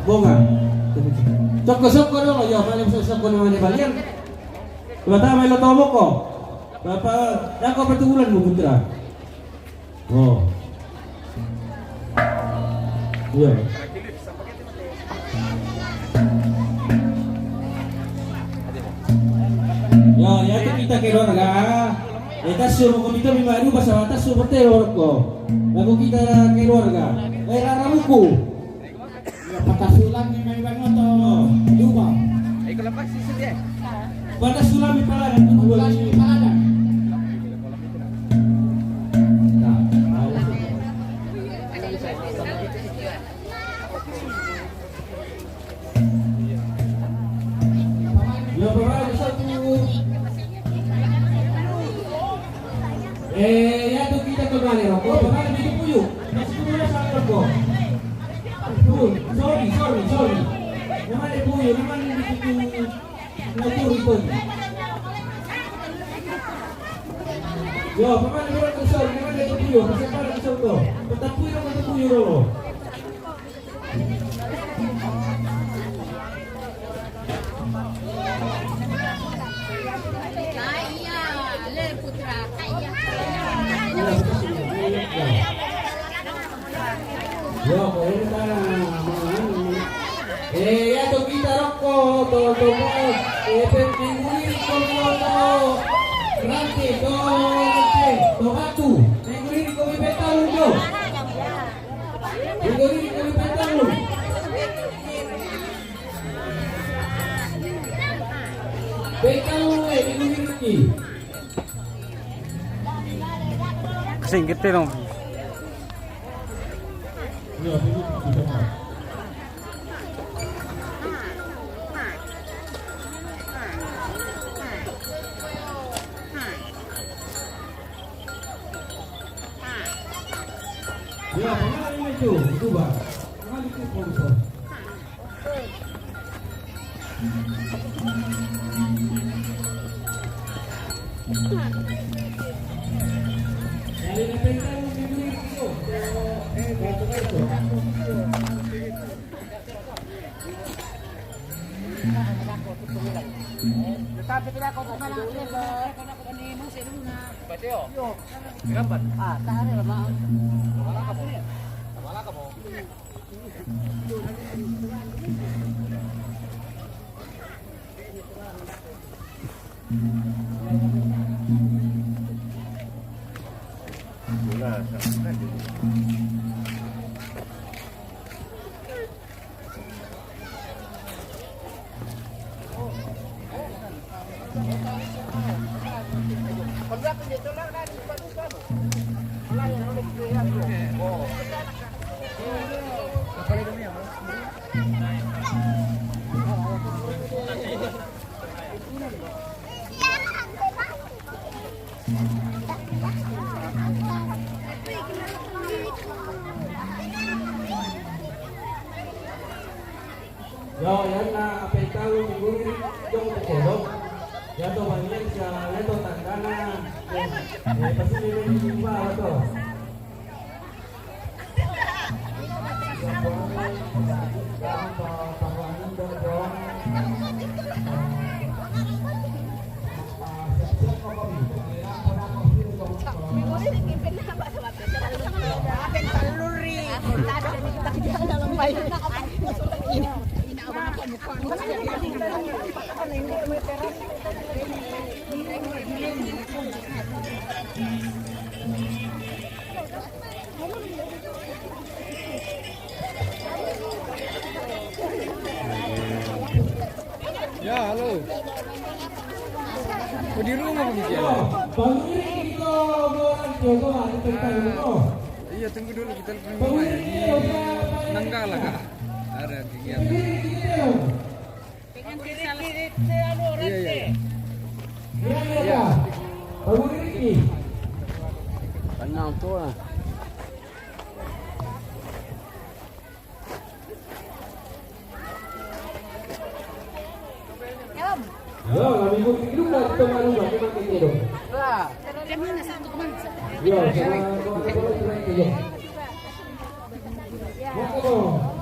Bunga. Soko dulu yo, malam soko naman ni Balian. Bata may loto mo ko. Papa, ako pertugulan mo putra. Oh. Iya. Yo, ya kita keluarga. Kita suruh komite bimaru bahasa atas suruh teror ko. Lagu kita keluarga. Lara buku. Patah sulam ni may bango to. Lupa. Ay ko lang sisi dia. Patah sulam ni pala tu dua ni pala. Yo, bawa satu. Ya tu kita kembali rokok. Kembali bikin puyuh. Masih punya sangat rokok. Sorry. Naman ay puyo, naman hindi ko nagturipon. Yo, paano naman ito sorry, naman ay puyo, kasi parang ito to. Patapuyo naman ito puyo rolo. Kaya, le putra, kaya. Yo, kaya na ya to kita rokok, to pengguri kono ranti to batu. Pengguri ko betal do. Pengguri ko betal. Betal pengguri ki. Kasing gede dong. Ya, ya, pengen itu, coba. Pengen itu sponsor. Jadi pengen itu. Tapi tidak kau tak mana ni ni musim luna. Bateo. Berapa? Ah, tak ada lah mak. Wala ka mo. Yo, yan na apektaw siguro yung tekelo. Yan to banyak sa leto tangkana. Pasti may iba to. Ya, halo. Oh, di rumah begitu ya? Bang ini kita orang Jawa ada tentang itu. Iya, tunggu dulu kita ke rumah ya. Di Nanggala kak. Ada kegiatan. Iya. Iya. Bang ini. Tenang tuh lah. Yo, kami pun itu nggak kita malu nggak kita kayak dong. Lah, dari mana satu ke mana? Yo, sama kalau kita kayak dong. Mau